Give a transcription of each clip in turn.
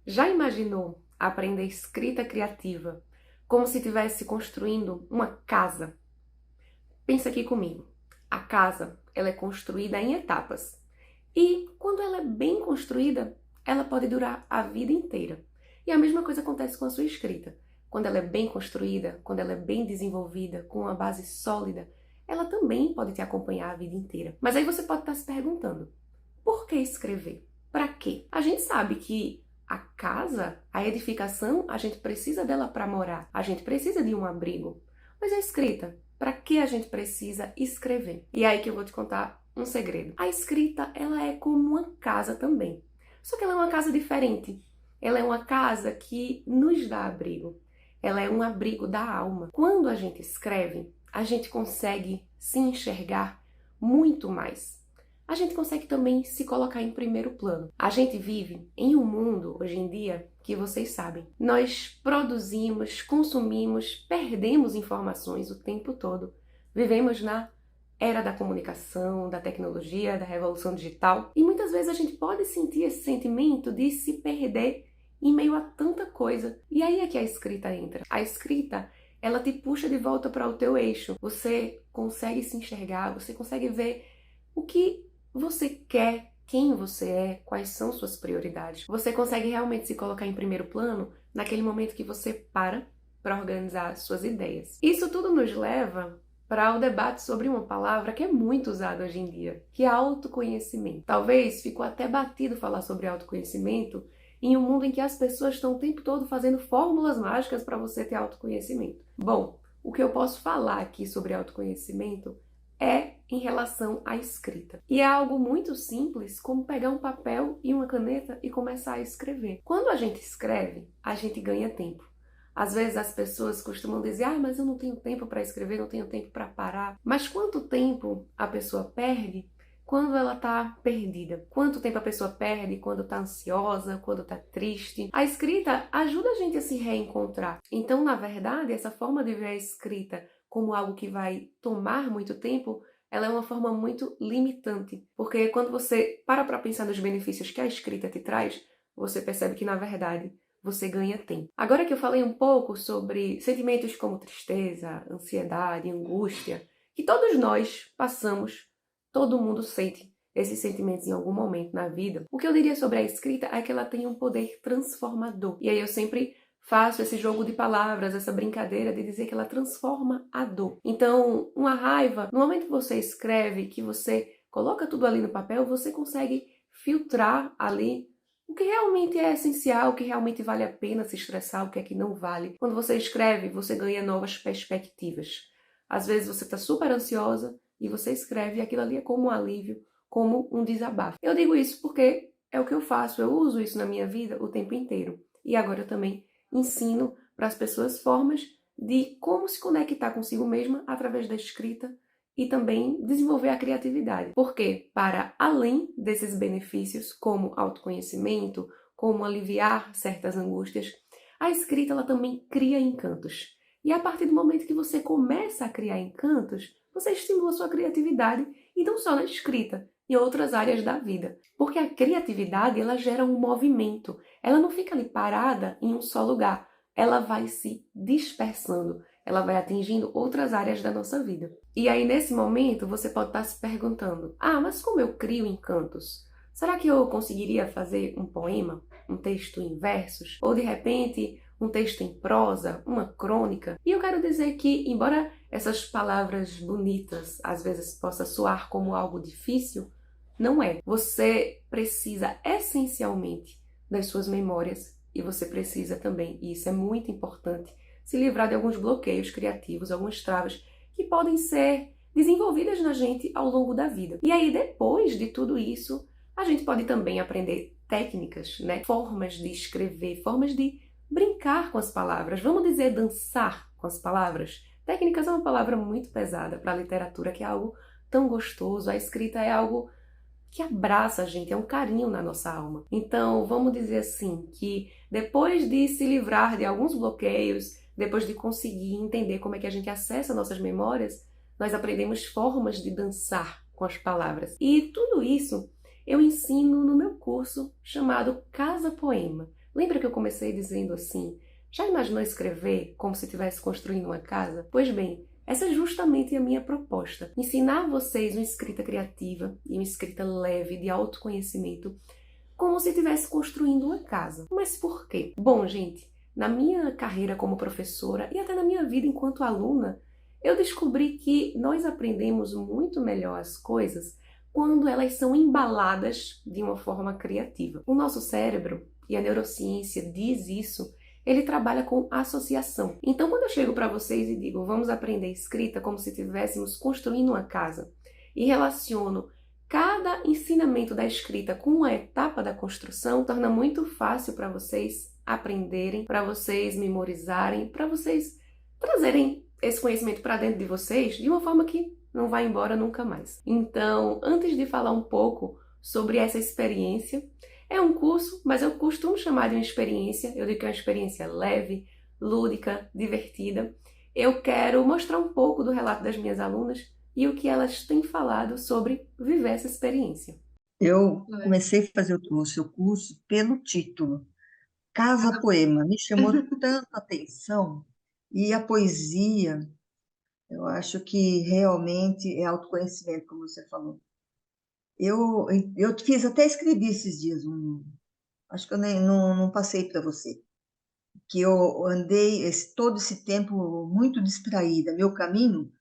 Já imaginou aprender escrita criativa como se estivesse construindo uma casa? Pensa aqui comigo. A casa, ela é construída em etapas. E quando ela é bem construída, ela pode durar a vida inteira. E a mesma coisa acontece com a sua escrita. Quando ela é bem construída, quando ela é bem desenvolvida, com uma base sólida, ela também pode te acompanhar a vida inteira. Mas aí você pode estar se perguntando: por que escrever? Para quê? A gente sabe que a casa, a edificação, a gente precisa dela para morar. A gente precisa de um abrigo. Mas a escrita, para que a gente precisa escrever? E é aí que eu vou te contar um segredo. A escrita, ela é como uma casa também. Só que ela é uma casa diferente. Ela é uma casa que nos dá abrigo. Ela é um abrigo da alma. Quando a gente escreve, a gente consegue se enxergar muito mais. A gente consegue também se colocar em primeiro plano. A gente vive em um mundo, hoje em dia, que vocês sabem, nós produzimos, consumimos, perdemos informações o tempo todo. Vivemos na era da comunicação, da tecnologia, da revolução digital, e muitas vezes a gente pode sentir esse sentimento de se perder em meio a tanta coisa. E aí é que a escrita entra. A escrita, ela te puxa de volta para o teu eixo. Você consegue se enxergar, você consegue ver o que você quer, quem você é, quais são suas prioridades. Você consegue realmente se colocar em primeiro plano naquele momento que você para organizar suas ideias. Isso tudo nos leva para o debate sobre uma palavra que é muito usada hoje em dia, que é autoconhecimento. Talvez ficou até batido falar sobre autoconhecimento em um mundo em que as pessoas estão o tempo todo fazendo fórmulas mágicas para você ter autoconhecimento. Bom, o que eu posso falar aqui sobre autoconhecimento é em relação à escrita. E é algo muito simples, como pegar um papel e uma caneta e começar a escrever. Quando a gente escreve, a gente ganha tempo. Às vezes as pessoas costumam dizer: mas eu não tenho tempo para escrever, não tenho tempo para parar. Mas quanto tempo a pessoa perde quando ela está perdida? Quanto tempo a pessoa perde quando está ansiosa, quando está triste? A escrita ajuda a gente a se reencontrar. Então, na verdade, essa forma de ver a escrita como algo que vai tomar muito tempo, ela é uma forma muito limitante. Porque quando você para pensar nos benefícios que a escrita te traz, você percebe que, na verdade, você ganha tempo. Agora que eu falei um pouco sobre sentimentos como tristeza, ansiedade, angústia, que todos nós passamos, todo mundo sente esses sentimentos em algum momento na vida, o que eu diria sobre a escrita é que ela tem um poder transformador. E aí eu sempre faço esse jogo de palavras, essa brincadeira de dizer que ela transforma a dor. Então, uma raiva, no momento que você escreve, que você coloca tudo ali no papel, você consegue filtrar ali o que realmente é essencial, o que realmente vale a pena se estressar, o que é que não vale. Quando você escreve, você ganha novas perspectivas. Às vezes você está super ansiosa e você escreve e aquilo ali é como um alívio, como um desabafo. Eu digo isso porque é o que eu faço, eu uso isso na minha vida o tempo inteiro. E agora eu também ensino para as pessoas formas de como se conectar consigo mesma através da escrita e também desenvolver a criatividade. Porque, para além desses benefícios, como autoconhecimento, como aliviar certas angústias, a escrita ela também cria encantos. E a partir do momento que você começa a criar encantos, você estimula a sua criatividade, e não só na escrita, em outras áreas da vida. Porque a criatividade, ela gera um movimento. Ela não fica ali parada em um só lugar. Ela vai se dispersando. Ela vai atingindo outras áreas da nossa vida. E aí, nesse momento, você pode estar se perguntando: mas como eu crio encantos? Será que eu conseguiria fazer um poema, um texto em versos? Ou, de repente, um texto em prosa, uma crônica? E eu quero dizer que, embora essas palavras bonitas às vezes possa soar como algo difícil, não é. Você precisa essencialmente das suas memórias e você precisa também, e isso é muito importante, se livrar de alguns bloqueios criativos, algumas travas que podem ser desenvolvidas na gente ao longo da vida. E aí, depois de tudo isso, a gente pode também aprender técnicas, né? Formas de escrever, formas de brincar com as palavras. Vamos dizer, dançar com as palavras. Técnicas é uma palavra muito pesada para a literatura, que é algo tão gostoso. A escrita é algo que abraça a gente, é um carinho na nossa alma. Então, vamos dizer assim, que depois de se livrar de alguns bloqueios, depois de conseguir entender como é que a gente acessa nossas memórias, nós aprendemos formas de dançar com as palavras. E tudo isso eu ensino no meu curso chamado Casa Poema. Lembra que eu comecei dizendo assim, já imaginou escrever como se estivesse construindo uma casa? Pois bem, essa é justamente a minha proposta. Ensinar vocês uma escrita criativa e uma escrita leve de autoconhecimento como se estivesse construindo uma casa. Mas por quê? Bom, gente, na minha carreira como professora e até na minha vida enquanto aluna, eu descobri que nós aprendemos muito melhor as coisas quando elas são embaladas de uma forma criativa. O nosso cérebro, e a neurociência diz isso, ele trabalha com associação. Então, quando eu chego para vocês e digo, vamos aprender escrita como se estivéssemos construindo uma casa, e relaciono cada ensinamento da escrita com uma etapa da construção, torna muito fácil para vocês aprenderem, para vocês memorizarem, para vocês trazerem esse conhecimento para dentro de vocês de uma forma que não vai embora nunca mais. Então, antes de falar um pouco sobre essa experiência, é um curso, mas eu costumo chamar de uma experiência, eu digo que é uma experiência leve, lúdica, divertida. Eu quero mostrar um pouco do relato das minhas alunas e o que elas têm falado sobre viver essa experiência. Eu comecei a fazer o seu curso pelo título, Casa Poema. Me chamou tanto a atenção. E a poesia, eu acho que realmente é autoconhecimento, como você falou. Eu, eu fiz, até escrevi esses dias, acho que eu nem, não passei para você, que eu andei todo esse tempo muito distraída. Meu caminho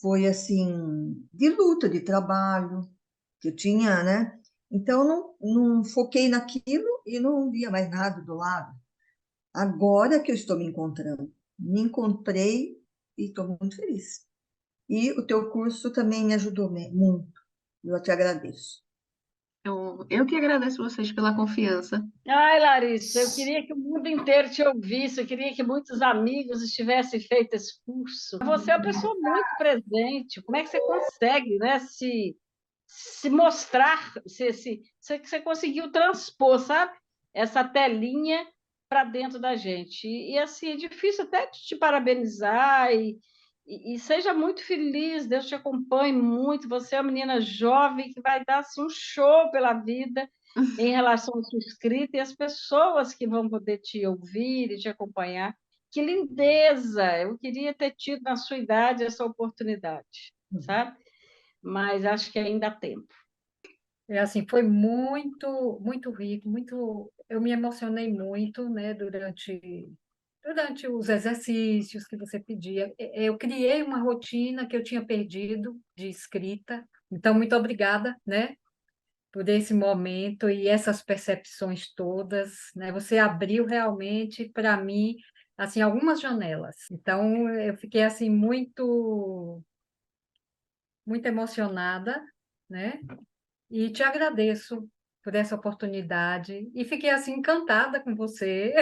foi assim, de luta, de trabalho, que eu tinha, né? Então, não foquei naquilo e não via mais nada do lado. Agora que eu estou me encontrei e estou muito feliz. E o teu curso também me ajudou muito. Eu te agradeço. Eu que agradeço vocês pela confiança. Ai, Larissa, eu queria que o mundo inteiro te ouvisse, eu queria que muitos amigos tivessem feito esse curso. Você é uma pessoa muito presente, como é que você consegue, né, se mostrar, você conseguiu transpor, sabe, essa telinha para dentro da gente. Assim, é difícil até te parabenizar e seja muito feliz, Deus te acompanhe muito, você é uma menina jovem que vai dar assim, um show pela vida em relação à sua escrita e as pessoas que vão poder te ouvir e te acompanhar. Que lindeza! Eu queria ter tido na sua idade essa oportunidade, sabe? Mas acho que ainda há tempo. É assim, foi muito rico, muito. Eu me emocionei muito, né, durante os exercícios que você pedia. Eu criei uma rotina que eu tinha perdido de escrita. Então, muito obrigada, né, por esse momento e essas percepções todas, né? Você abriu realmente para mim assim algumas janelas. Então, eu fiquei assim muito emocionada, né? E te agradeço por essa oportunidade. E fiquei assim encantada com você,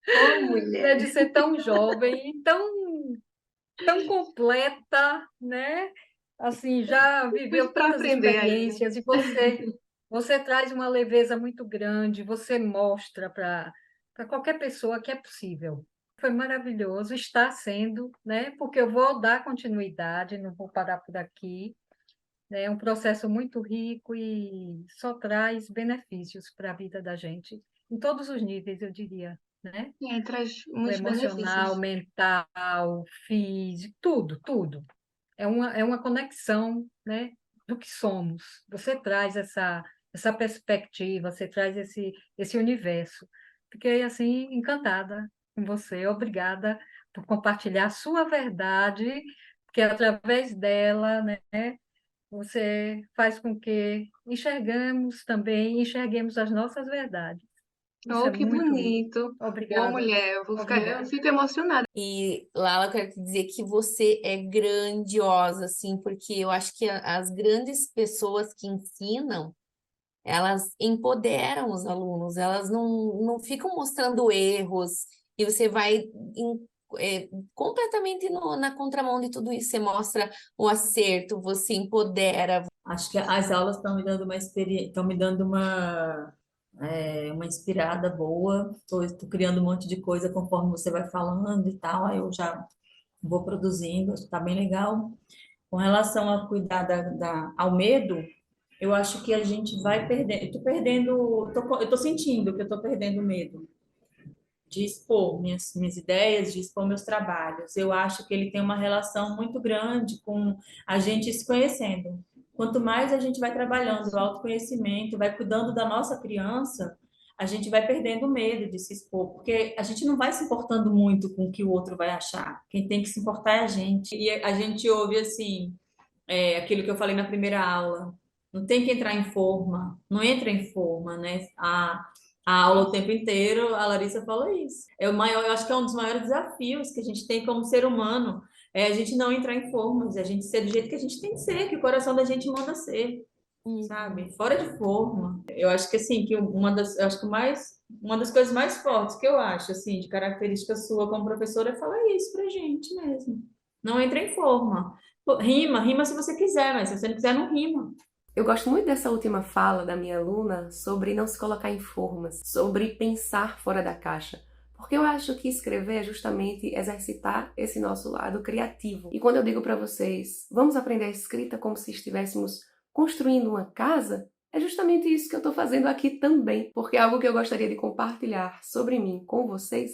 Ô, né, mulher! de ser tão jovem, e tão completa, né? Assim, já Muito viveu para tantas aprender ainda. experiências e você traz uma leveza muito grande, você mostra para qualquer pessoa que é possível. Foi maravilhoso, está sendo, né? Porque eu vou dar continuidade, não vou parar por aqui. É um processo muito rico e só traz benefícios para a vida da gente, em todos os níveis, eu diria, né? E aí traz O muitos emocional, benefícios. mental, físico, tudo, tudo. É uma conexão, né, do que somos. Você traz essa perspectiva, você traz esse universo. Fiquei, assim, encantada com você. Obrigada por compartilhar a sua verdade, porque através dela, né, você faz com que enxerguemos as nossas verdades. Isso Oh, é que muito rico. bonito. Ô, Obrigada. mulher, eu Obrigada. fico emocionada. E, Lala, eu quero te dizer que você é grandiosa, assim, porque eu acho que as grandes pessoas que ensinam, elas empoderam os alunos, elas não ficam mostrando erros, e você vai completamente na contramão de tudo isso. Você mostra o acerto, você empodera. Acho que as aulas estão me dando estão me dando uma inspirada boa. Estou criando um monte de coisa conforme você vai falando e tal. Aí eu já vou produzindo, está bem legal. Com relação a cuidar ao medo, Eu acho que a gente vai perdendo. Eu tô perdendo, eu tô sentindo que eu tô perdendo medo de expor minhas ideias, de expor meus trabalhos. Eu acho que ele tem uma relação muito grande com a gente se conhecendo. Quanto mais a gente vai trabalhando o autoconhecimento, vai cuidando da nossa criança, a gente vai perdendo o medo de se expor, porque a gente não vai se importando muito com o que o outro vai achar. Quem tem que se importar é a gente. E a gente ouve assim, aquilo que eu falei na primeira aula. Não tem que entrar em forma, não entra em forma, né? A aula o tempo inteiro, a Larissa fala isso. É o maior, eu acho que é um dos maiores desafios que a gente tem como ser humano, é a gente não entrar em formas, a gente ser do jeito que a gente tem que ser, que o coração da gente manda ser, Uhum. sabe? Fora de forma. Eu acho que assim, que eu acho que uma das coisas mais fortes que eu acho, assim, de característica sua como professora é falar isso pra gente mesmo. Não entra em forma. Pô, rima se você quiser, mas se você não quiser, não rima. Eu gosto muito dessa última fala da minha aluna sobre não se colocar em formas, sobre pensar fora da caixa. Porque eu acho que escrever é justamente exercitar esse nosso lado criativo. E quando eu digo para vocês, vamos aprender a escrita como se estivéssemos construindo uma casa, é justamente isso que eu estou fazendo aqui também. Porque algo que eu gostaria de compartilhar sobre mim com vocês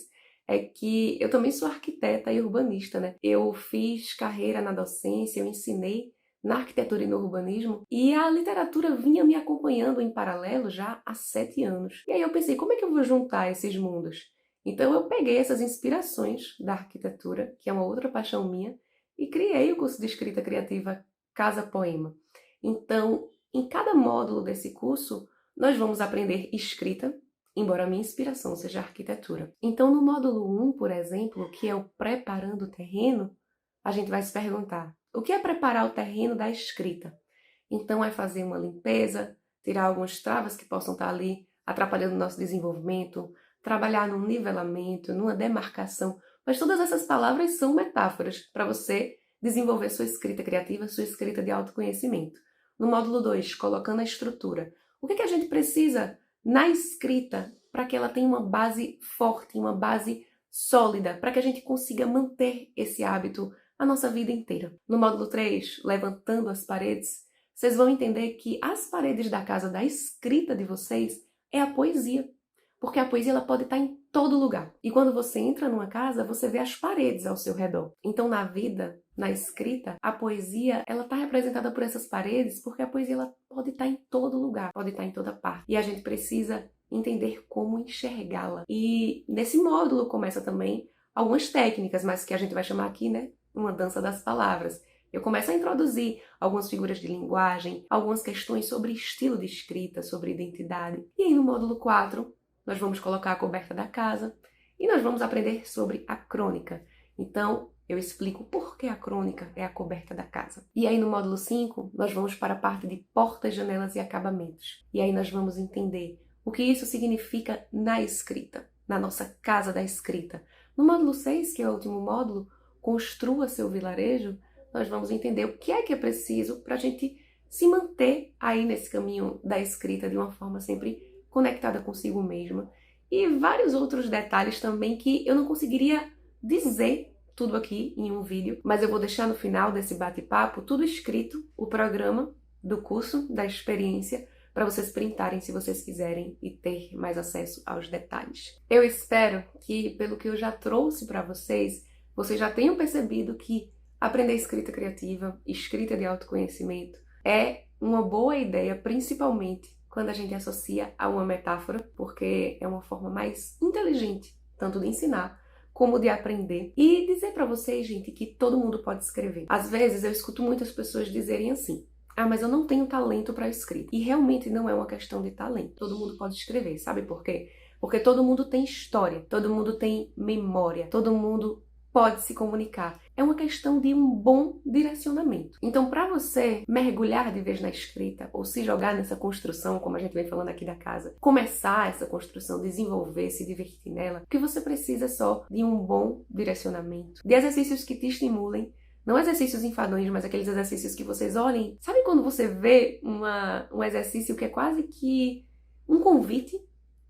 é que eu também sou arquiteta e urbanista, né? Eu fiz carreira na docência, eu ensinei na arquitetura e no urbanismo, e a literatura vinha me acompanhando em paralelo já há 7 anos. E aí eu pensei, como é que eu vou juntar esses mundos? Então eu peguei essas inspirações da arquitetura, que é uma outra paixão minha, e criei o curso de escrita criativa Casa Poema. Então, em cada módulo desse curso, nós vamos aprender escrita, embora a minha inspiração seja a arquitetura. Então, no módulo 1, por exemplo, que é o Preparando o Terreno, a gente vai se perguntar: o que é preparar o terreno da escrita? Então é fazer uma limpeza, tirar algumas travas que possam estar ali atrapalhando o nosso desenvolvimento, trabalhar num nivelamento, numa demarcação. Mas todas essas palavras são metáforas para você desenvolver sua escrita criativa, sua escrita de autoconhecimento. No módulo 2, colocando a estrutura. O que a gente precisa na escrita para que ela tenha uma base forte, uma base sólida, para que a gente consiga manter esse hábito a nossa vida inteira. No módulo 3, levantando as paredes, vocês vão entender que as paredes da casa da escrita de vocês é a poesia. Porque a poesia ela pode estar em todo lugar. E quando você entra numa casa, você vê as paredes ao seu redor. Então, na vida, na escrita, a poesia ela está representada por essas paredes porque a poesia ela pode estar em todo lugar, pode estar em toda parte. E a gente precisa entender como enxergá-la. E nesse módulo começa também algumas técnicas, mas que a gente vai chamar aqui, né? Uma dança das palavras. Eu começo a introduzir algumas figuras de linguagem, algumas questões sobre estilo de escrita, sobre identidade. E aí no módulo 4, nós vamos colocar a coberta da casa e nós vamos aprender sobre a crônica. Então, eu explico por que a crônica é a coberta da casa. E aí no módulo 5, nós vamos para a parte de portas, janelas e acabamentos. E aí nós vamos entender o que isso significa na escrita, na nossa casa da escrita. No módulo 6, que é o último módulo, construa seu vilarejo, nós vamos entender o que é preciso para a gente se manter aí nesse caminho da escrita de uma forma sempre conectada consigo mesma. E vários outros detalhes também que eu não conseguiria dizer tudo aqui em um vídeo, mas eu vou deixar no final desse bate-papo tudo escrito, o programa do curso, da experiência, para vocês printarem se vocês quiserem e ter mais acesso aos detalhes. Eu espero que, pelo que eu já trouxe para vocês já tenham percebido que aprender escrita criativa, escrita de autoconhecimento, é uma boa ideia, principalmente quando a gente associa a uma metáfora, porque é uma forma mais inteligente, tanto de ensinar como de aprender. E dizer para vocês, gente, que todo mundo pode escrever. Às vezes eu escuto muitas pessoas dizerem assim: ah, mas eu não tenho talento para escrita. E realmente não é uma questão de talento. Todo mundo pode escrever, sabe por quê? Porque todo mundo tem história, todo mundo tem memória, todo mundo pode se comunicar. É uma questão de um bom direcionamento. Então, para você mergulhar de vez na escrita ou se jogar nessa construção, como a gente vem falando aqui da casa, começar essa construção, desenvolver, se divertir nela, o que você precisa é só de um bom direcionamento, de exercícios que te estimulem, não exercícios enfadonhos, mas aqueles exercícios que vocês olhem. Sabe quando você vê um exercício que é quase que um convite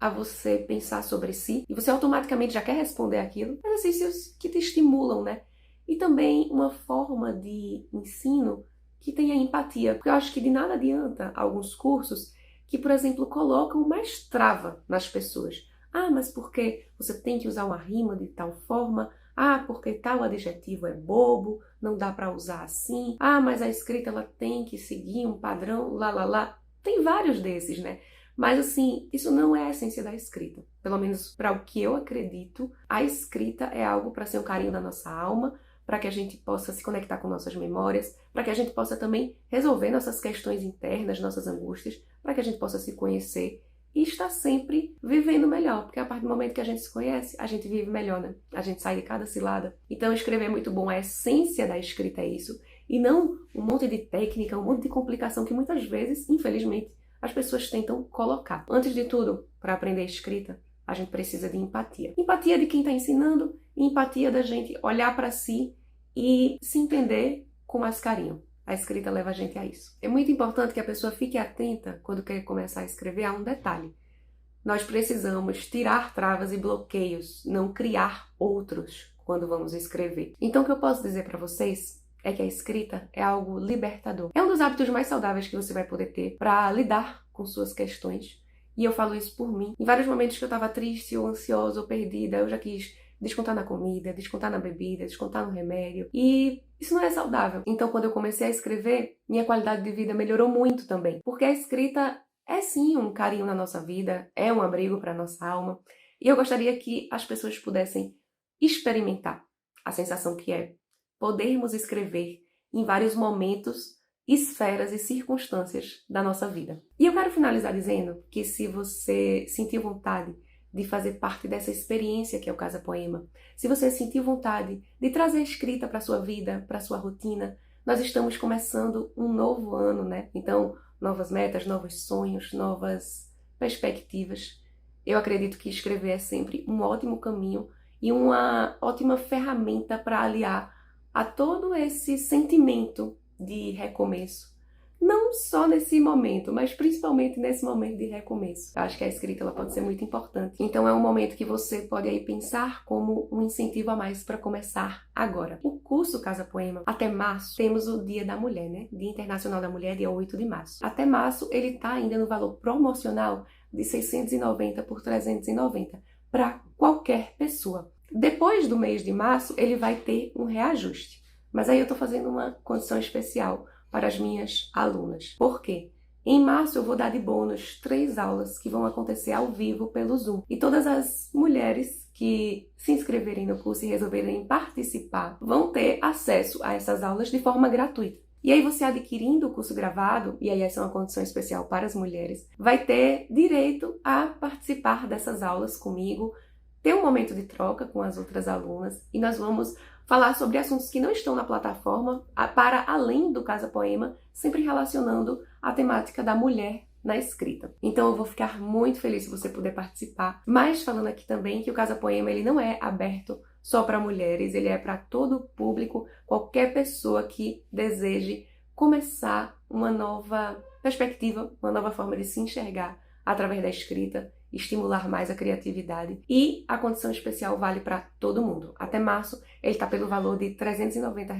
a você pensar sobre si, e você automaticamente já quer responder aquilo? Exercícios que te estimulam, né? E também uma forma de ensino que tenha empatia. Porque eu acho que de nada adianta alguns cursos que, por exemplo, colocam mais trava nas pessoas. Ah, mas porque você tem que usar uma rima de tal forma? Ah, porque tal adjetivo é bobo, não dá para usar assim. Ah, mas a escrita ela tem que seguir um padrão, lá, lá, lá. Tem vários desses, né? Mas assim, isso não é a essência da escrita. Pelo menos para o que eu acredito, a escrita é algo para ser um carinho da nossa alma, para que a gente possa se conectar com nossas memórias, para que a gente possa também resolver nossas questões internas, nossas angústias, para que a gente possa se conhecer e estar sempre vivendo melhor, porque a partir do momento que a gente se conhece, a gente vive melhor, né? A gente sai de cada cilada. Então escrever é muito bom, a essência da escrita é isso, e não um monte de técnica, um monte de complicação que muitas vezes, infelizmente, as pessoas tentam colocar. Antes de tudo, para aprender escrita, a gente precisa de empatia. Empatia de quem está ensinando e empatia da gente olhar para si e se entender com mais carinho. A escrita leva a gente a isso. É muito importante que a pessoa fique atenta quando quer começar a escrever a um detalhe. Nós precisamos tirar travas e bloqueios, não criar outros quando vamos escrever. Então o que eu posso dizer para vocês é que a escrita é algo libertador. É um dos hábitos mais saudáveis que você vai poder ter para lidar com suas questões. E eu falo isso por mim. Em vários momentos que eu estava triste ou ansiosa ou perdida, eu já quis descontar na comida, descontar na bebida, descontar no remédio. E isso não é saudável. Então, quando eu comecei a escrever, minha qualidade de vida melhorou muito também. Porque a escrita é sim um carinho na nossa vida, é um abrigo para a nossa alma. E eu gostaria que as pessoas pudessem experimentar a sensação que é podermos escrever em vários momentos, esferas e circunstâncias da nossa vida. E eu quero finalizar dizendo que se você sentir vontade de fazer parte dessa experiência que é o Casa Poema, se você sentir vontade de trazer a escrita para a sua vida, para a sua rotina, nós estamos começando um novo ano, né? Então, novas metas, novos sonhos, novas perspectivas. Eu acredito que escrever é sempre um ótimo caminho e uma ótima ferramenta para aliar a todo esse sentimento de recomeço. Não só nesse momento, mas principalmente nesse momento de recomeço. Eu acho que a escrita ela pode ser muito importante. Então é um momento que você pode aí pensar como um incentivo a mais para começar agora. O curso Casa Poema, até março, temos o Dia da Mulher, né? Dia Internacional da Mulher, dia 8 de março. Até março, ele está ainda no valor promocional de 690 por 390 para qualquer pessoa. Depois do mês de março, ele vai ter um reajuste. Mas aí eu estou fazendo uma condição especial para as minhas alunas. Por quê? Em março eu vou dar de bônus 3 aulas que vão acontecer ao vivo pelo Zoom. E todas as mulheres que se inscreverem no curso e resolverem participar vão ter acesso a essas aulas de forma gratuita. E aí você adquirindo o curso gravado, e aí essa é uma condição especial para as mulheres, vai ter direito a participar dessas aulas comigo, ter um momento de troca com as outras alunas e nós vamos falar sobre assuntos que não estão na plataforma para além do Casa Poema, sempre relacionando a temática da mulher na escrita. Então eu vou ficar muito feliz se você puder participar, mas falando aqui também que o Casa Poema ele não é aberto só para mulheres, ele é para todo o público, qualquer pessoa que deseje começar uma nova perspectiva, uma nova forma de se enxergar através da escrita, estimular mais a criatividade. E a condição especial vale para todo mundo. Até março ele está pelo valor de R$ 390,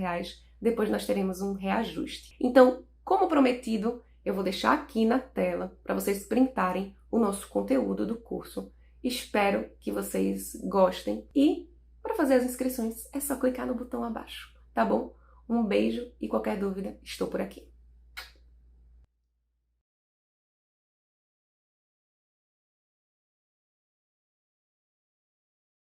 depois nós teremos um reajuste. Então, como prometido, eu vou deixar aqui na tela para vocês printarem o nosso conteúdo do curso. Espero que vocês gostem e para fazer as inscrições é só clicar no botão abaixo, tá bom? Um beijo e qualquer dúvida, estou por aqui.